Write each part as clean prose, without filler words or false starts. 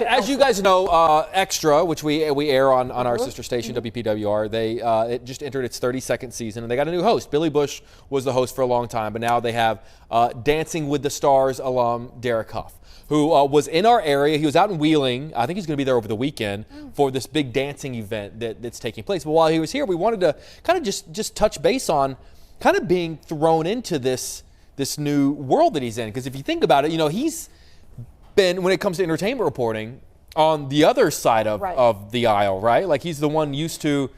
As you guys know, Extra, which we air on our sister station, WPWR, it just entered its 32nd season, and they got a new host. Billy Bush was the host for a long time, but now they have Dancing with the Stars alum Derek Hough, who was in our area. He was out in Wheeling. I think he's going to be there over the weekend for this big dancing event that's taking place. But while he was here, we wanted to kind of just touch base on kind of being thrown into this new world that he's in. Because if you think about it, he's been, when it comes to entertainment reporting, on the other side of the aisle, right? Like, he's the one used to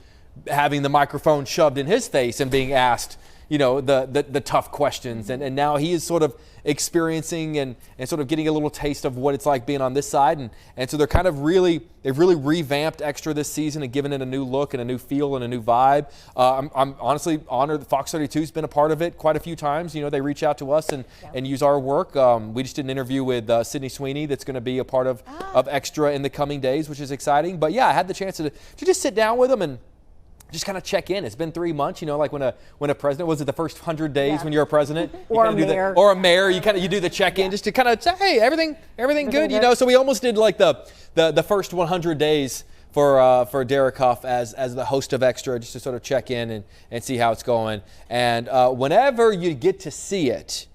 having the microphone shoved in his face and being asked, the tough questions. And now he is sort of experiencing and sort of getting a little taste of what it's like being on this side. And so they've really revamped Extra this season and given it a new look and a new feel and a new vibe. I'm honestly honored that Fox 32 has been a part of it quite a few times. They reach out to us and use our work. We just did an interview with Sydney Sweeney that's going to be a part of Extra in the coming days, which is exciting. But yeah, I had the chance to just sit down with them and just kind of check in. It's been 3 months, like when a president, was it the first 100 days when you're a president? Or a mayor. Or a mayor, you do the check-in just to kind of say, hey, everything good, So we almost did like the first 100 days for Derek Hough as the host of Extra, just to sort of check in and see how it's going. And whenever you get to see it,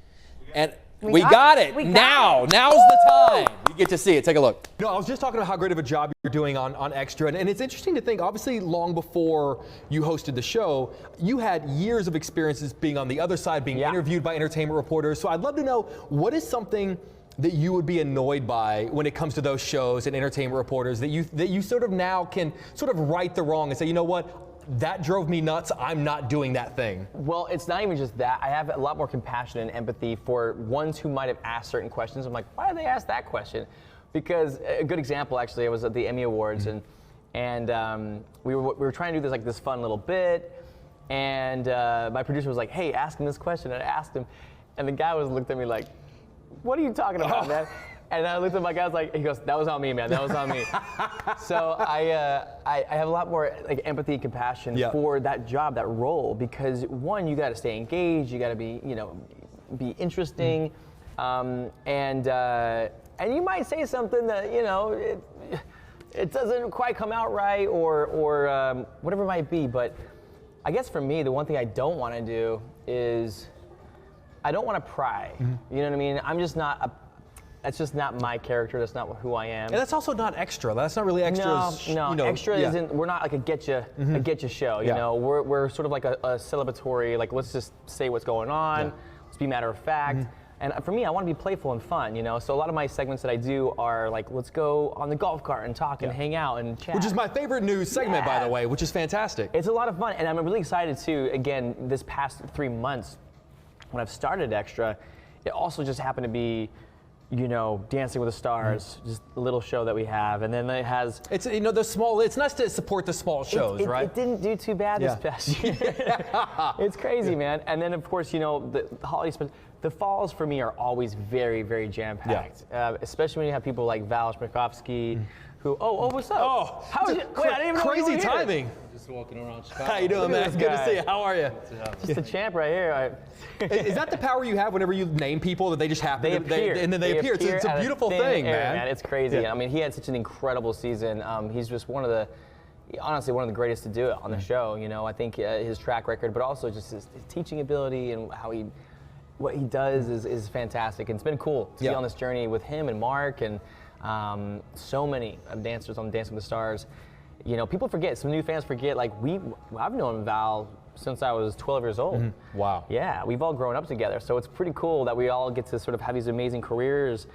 and we got it. Now's the time. You get to see it. Take a look. I was just talking about how great of a job you're doing on Extra, and it's interesting to think, obviously, long before you hosted the show, you had years of experiences being on the other side, being interviewed by entertainment reporters. So I'd love to know, what is something that you would be annoyed by when it comes to those shows and entertainment reporters that you sort of now can sort of right the wrong and say, you know what? That drove me nuts. I'm not doing that thing. Well, it's not even just that. I have a lot more compassion and empathy for ones who might have asked certain questions. I'm like, why did they ask that question? Because a good example, actually, I was at the Emmy Awards, and we were trying to do this fun little bit, and my producer was like, hey, ask him this question, and I asked him, and the guy looked at me like, what are you talking about, man? And I looked at my guy, he goes, that was on me, man, that was on me. So I have a lot more empathy and compassion for that job, that role, because one, you got to stay engaged, you got to be, be interesting, and you might say something that, it doesn't quite come out right, or whatever it might be. But I guess for me, the one thing I don't want to do is I don't want to pry. You know what I mean? I'm just not that's just not my character. That's not who I am. And that's also not Extra. That's not really Extra's. No, Extra isn't. We're not like a get you show. You know, we're sort of like a celebratory. Like, let's just say what's going on. Let's be matter of fact. And for me, I want to be playful and fun. So a lot of my segments that I do are like, let's go on the golf cart and talk and hang out and chat. Which is my favorite news segment, by the way, which is fantastic. It's a lot of fun, and I'm really excited too. Again, this past 3 months, when I've started Extra, it also just happened to be, Dancing with the Stars, just a little show that we have, and then it has. It's the small. It's nice to support the small shows, right? It didn't do too bad this past year. It's crazy, man. And then of course, the holiday special. The falls for me are always very, very jam-packed, especially when you have people like Val Schmikovsky, who. Oh, what's up? Oh, how is it? Wait, I didn't even know you were crazy here. timing. Just walking around Chicago. How you doing, man? It's good to see you. How are you? Just a champ right here. Is that the power you have whenever you name people, that they just happen? They appear. And then they appear. It's a beautiful thing, man. It's crazy. I mean, he had such an incredible season. He's just honestly one of the greatest to do it on the show. I think his track record, but also just his teaching ability and what he does is fantastic. And it's been cool to be on this journey with him and Mark and so many dancers on Dancing with the Stars. People forget, some new fans forget, I've known Val since I was 12 years old. Wow. Yeah, we've all grown up together. So it's pretty cool that we all get to sort of have these amazing careers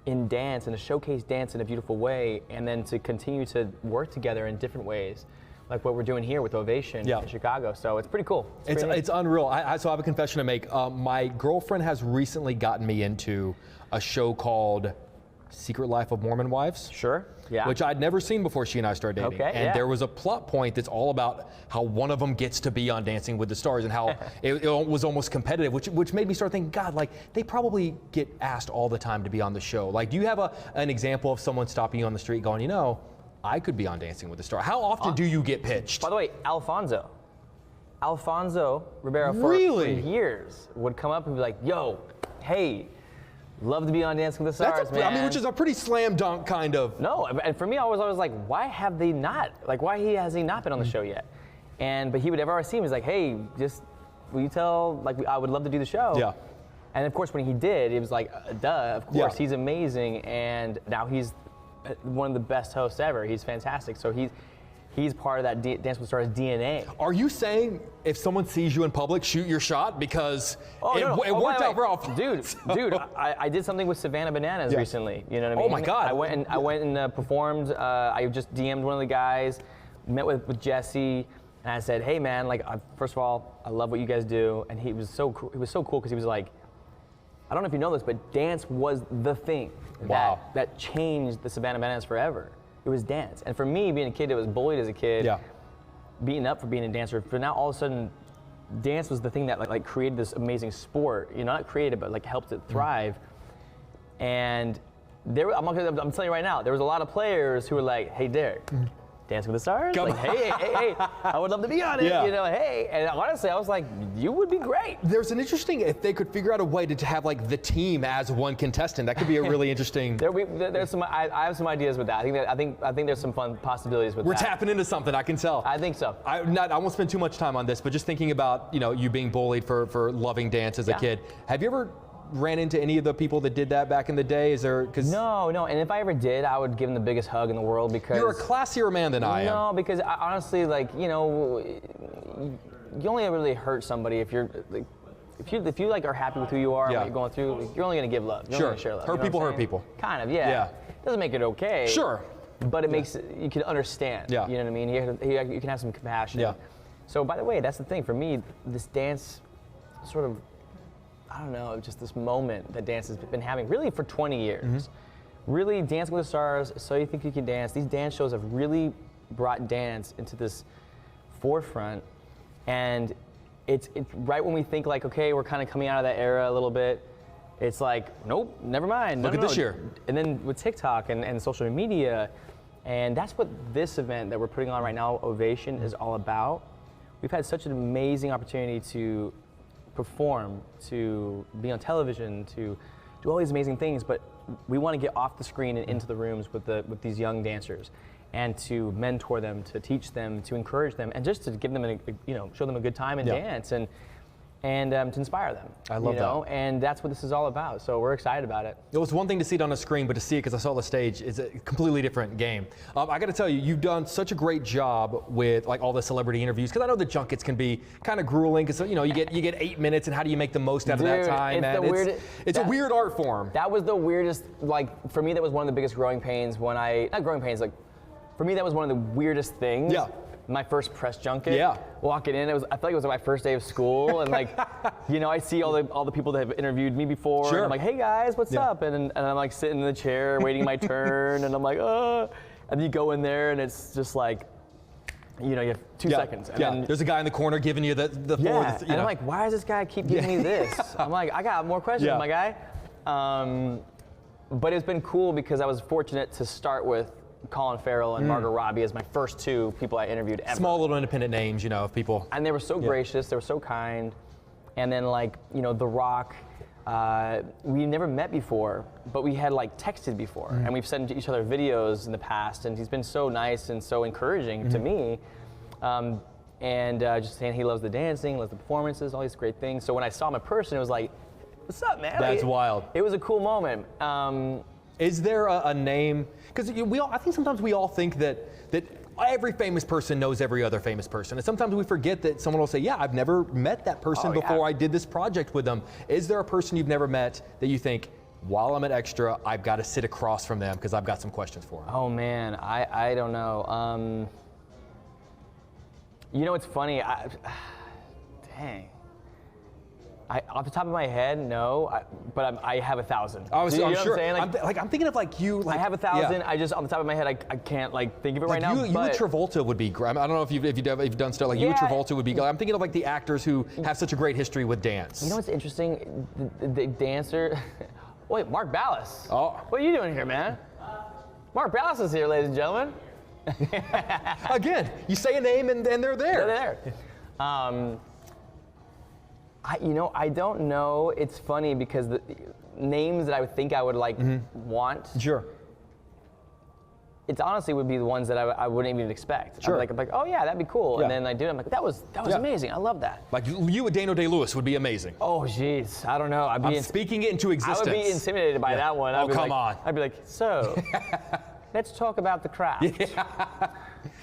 in dance and to showcase dance in a beautiful way, and then to continue to work together in different ways, like what we're doing here with Ovation in Chicago. So it's pretty cool. It's unreal. So I have a confession to make. My girlfriend has recently gotten me into a show called Secret Life of Mormon Wives. Sure. Yeah. Which I'd never seen before she and I started dating. Okay, and there was a plot point that's all about how one of them gets to be on Dancing with the Stars, and how it was almost competitive, which made me start thinking, God, they probably get asked all the time to be on the show. Do you have an example of someone stopping you on the street going, I could be on Dancing with the Stars? How often do you get pitched? By the way, Alfonso Ribeiro for years would come up and be like, yo, hey, Love to be on Dancing with the Stars, man. I mean, which is a pretty slam dunk kind of. No, and for me, I was always like, why have they not? Like, why has he not been on the show yet? But he would ever see him, he's like, hey, just will you tell? Like, I would love to do the show. Yeah. And of course, when he did, it was like, duh. Of course, Yeah. he's amazing, and now he's one of the best hosts ever. He's fantastic. So he's part of that Dance with the Stars DNA. Are you saying if someone sees you in public, shoot your shot because it worked out for all? Dude, I did something with Savannah Bananas recently. You know what I mean? Oh my God! I went and performed. I just DM'd one of the guys, met with Jesse, and I said, hey man, like first of all, I love what you guys do. And he was so cool. He was so cool because he was like, I don't know if you know this, but dance was the thing that changed the Savannah Bananas forever. It was dance. And for me, being a kid that was bullied as a kid, beaten up for being a dancer, for now all of a sudden, dance was the thing that like created this amazing sport. You know, not created, but like helped it thrive. And I'm telling you right now, there was a lot of players who were like, hey Derek, Dancing with the Stars? Like, hey, I would love to be on it. Yeah. You know, hey. And honestly, I was like, you would be great. There's an interesting, if they could figure out a way to have like the team as one contestant, that could be a really interesting. There's some. I have some ideas with that. I think there's some fun possibilities with that. We're tapping into something, I can tell. I think so. I won't spend too much time on this, but just thinking about you being bullied for loving dance as a kid. Have you ever ran into any of the people that did that back in the day? Is there? No. And if I ever did, I would give them the biggest hug in the world because you're a classier man than I am. No, because I, honestly, like you only really hurt somebody if you're like, if you like are happy with who you are and what you're going through. You're only gonna give love. You're only gonna share love. Hurt people. Kind of, yeah. Doesn't make it okay. Sure. But it makes you can understand. Yeah. You know what I mean? You can have some compassion. Yeah. So by the way, that's the thing for me. This dance, sort of. I don't know, just this moment that dance has been having really for 20 years. Really, Dancing with the Stars, So You Think You Can Dance, these dance shows have really brought dance into this forefront. And it's right when we think like, okay, we're kind of coming out of that era a little bit, it's like, nope, never mind. Look at this year. And then with TikTok and social media, and that's what this event that we're putting on right now, Ovation, is all about. We've had such an amazing opportunity to perform, to be on television, to do all these amazing things, but we want to get off the screen and into the rooms with these young dancers, and to mentor them, to teach them, to encourage them, and just to give them show them a good time and dance, and to inspire them. I love that. And that's what this is all about. So we're excited about it. It was one thing to see it on a screen, but to see it because I saw the stage is a completely different game. I got to tell you, you've done such a great job with like all the celebrity interviews, because I know the junkets can be kind of grueling because you get 8 minutes, and how do you make the most out of that time? It's a weird art form. That was the weirdest. Like for me, that was one of the biggest growing pains when not growing pains. Like for me, that was one of the weirdest things. Yeah. My first press junket. Yeah. Walking in, I felt like it was my first day of school, and like, I see all the people that have interviewed me before. Sure. And I'm like, hey guys, what's up? And I'm like sitting in the chair waiting my turn, and I'm like, oh. And you go in there, and it's just like, you have 2 seconds. And then, there's a guy in the corner giving you the and I'm like, why does this guy keep giving me this? I'm like, I got more questions, my guy. But it's been cool because I was fortunate to start with Colin Farrell and Margot Robbie as my first two people I interviewed ever. Small little independent names, of people. And they were so gracious, they were so kind. And then The Rock, we never met before, but we had texted before, and we've sent each other videos in the past, and he's been so nice and so encouraging to me. Just saying he loves the dancing, loves the performances, all these great things. So when I saw him in person, it was like, what's up, man? That's wild. It was a cool moment. Is there a name? Because I think sometimes we all think that every famous person knows every other famous person, and sometimes we forget that someone will say, "Yeah, I've never met that person before I did this project with them." Is there a person you've never met that you think, while I'm at Extra, I've got to sit across from them because I've got some questions for them? Oh man, I don't know. It's funny. Dang. Off the top of my head, no, but I have 1,000. I'm sure. What I'm saying? I'm thinking of you. I have 1,000. Yeah. I just on the top of my head, I can't think of it right now. You and Travolta would be great. I don't know if you've done stuff you and Travolta would be. I'm thinking of the actors who have such a great history with dance. You know what's interesting? The dancer. Wait, Mark Ballas. Oh. What are you doing here, man? Mark Ballas is here, ladies and gentlemen. Again, you say a name and they're there. They're there. I don't know. It's funny because names that I would think I would like want. Sure. It honestly would be the ones that I wouldn't even expect. Sure. I'm like, oh yeah, that'd be cool. Yeah. And then I do it. I'm like, that was amazing. I love that. Like you with Daniel Day-Lewis would be amazing. Oh jeez, I don't know. I'm speaking it into I existence. would be intimidated by that one. Oh, come on. I'd be like, so, let's talk about the craft.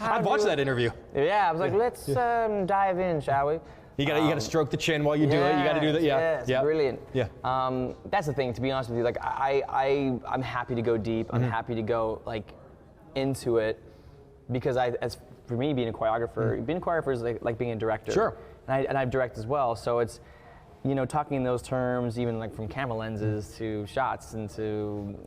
I'd watch that interview. Yeah, I was like, let's dive in, shall we? You gotta stroke the chin while you do it. You gotta do that. Yeah. Yes, brilliant. Yeah. That's the thing, to be honest with you. Like I'm happy to go deep. I'm happy to go like into it because as for me being a choreographer, being a choreographer is like being a director. Sure. And I direct as well, so it's talking in those terms, even like from camera lenses to shots and to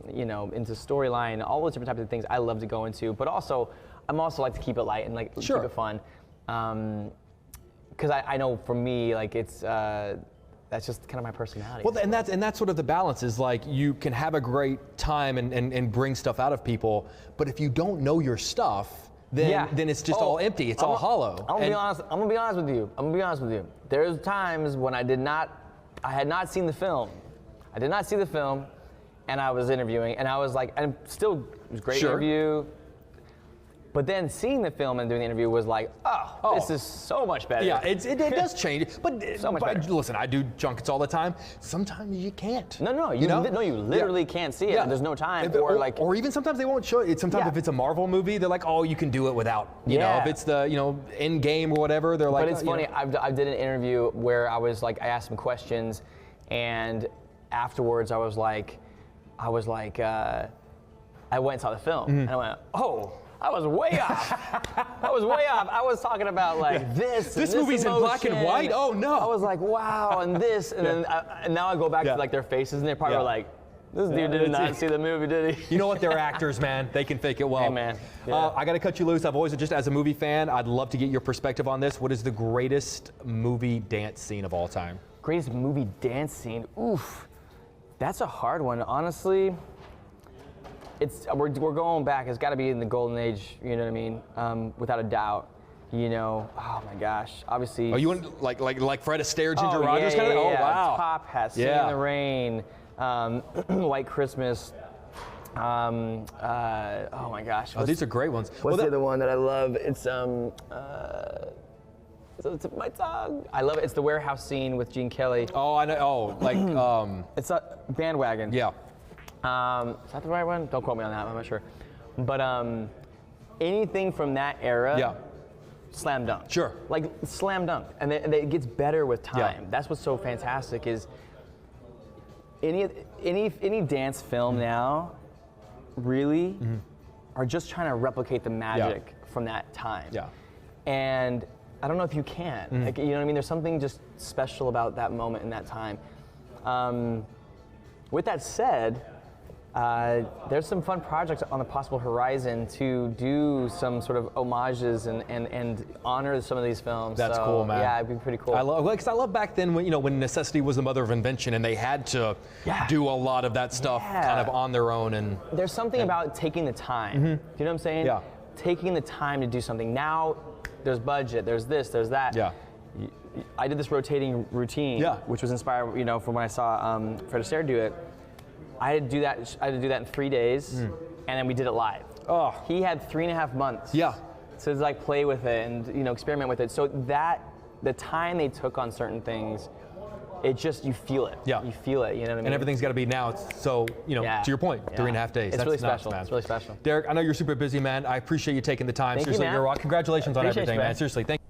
into storyline, all those different types of things I love to go into. But also, I'm also like to keep it light and like keep it fun. Because I know for me, like it's that's just kind of my personality. Well, and that's sort of the balance is like you can have a great time and bring stuff out of people, but if you don't know your stuff, then it's just all empty. It's all hollow. I'm gonna be honest with you. There's times when I had not seen the film. I did not see the film, and I was interviewing, and I was like, and still it was a great interview. But then seeing the film and doing the interview was like, oh, this is so much better. Yeah, it does change. But, so much better. Listen, I do junkets all the time. Sometimes you can't. No, you literally can't see it. Yeah. There's no time. Or even sometimes they won't show it. Sometimes if it's a Marvel movie, they're like, oh, you can do it without. You know, if it's the end game or whatever, they're like. But it's funny. I did an interview where I was like, I asked some questions, and afterwards I was like, I went and saw the film, and I went, oh. I was way off. I was talking about like this. This movie's in black and white. Oh no! I was like, wow, and this, and then and now I go back to like their faces, and they're probably like, this dude did not see the movie, did he? You know what? They're actors, man. They can fake it well. Hey, man. Yeah. I got to cut you loose. I've always, just as a movie fan, I'd love to get your perspective on this. What is the greatest movie dance scene of all time? Greatest movie dance scene? Oof, that's a hard one, honestly. We're going back. It's got to be in the golden age. You know what I mean? Without a doubt. Oh my gosh. Obviously. Oh, you want like Fred Astaire, Ginger Rogers kind of? Yeah. Oh wow. Top Hat, Singing in the Rain, White Christmas. Oh my gosh. These are great ones. What's the other one that I love? It's it's my tongue. I love it. It's the warehouse scene with Gene Kelly. Oh, I know. Oh, like It's a Bandwagon. Yeah. Is that the right one? Don't quote me on that. I'm not sure. But anything from that era, slam dunk. Sure. Like slam dunk, and it gets better with time. Yeah. That's what's so fantastic is any dance film now really are just trying to replicate the magic from that time. Yeah. And I don't know if you can. Like, you know what I mean? There's something just special about that moment in that time. With that said, there's some fun projects on the possible horizon to do some sort of homages and honor some of these films. That's cool, man. Yeah, it'd be pretty cool. I love back then when necessity was the mother of invention and they had to do a lot, of that stuff kind of on their own. And there's something about taking the time. Do you know what I'm saying? Yeah. Taking the time to do something. Now there's budget, there's this, there's that. Yeah. I did this rotating routine, which was inspired, from when I saw Fred Astaire do it. I had to do that in 3 days, and then we did it live. Oh. He had 3.5 months. Yeah. To like play with it and experiment with it. So the time they took on certain things, it just, you feel it. Yeah. You feel it. You know what I mean? And everything's got to be now. So to your point, 3.5 days. It's That's really nuts, special. man. It's really special. Derek, I know you're super busy, man. I appreciate you taking the time. Thank Seriously, you, man. you're a rock. Congratulations on Appreciate everything, you, man. man. Seriously, thank you.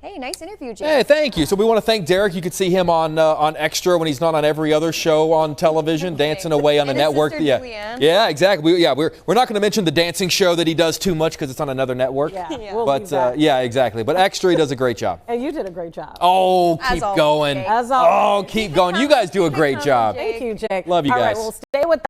Hey, nice interview, Jake. Hey, thank you. So we want to thank Derek. You could see him on Extra when he's not on every other show on television, dancing away on the And his network. sister, Julianne. Yeah, exactly. We're not going to mention the dancing show that he does too much because it's on another network. Yeah, Yeah. we'll leave that. Yeah, exactly. But Extra, he does a great job. And you did a great job. Oh, As keep always, going. Jake. As always. Oh, keep going. You guys do a great job. Thank you, Jake. Love you All guys. right, we'll stay with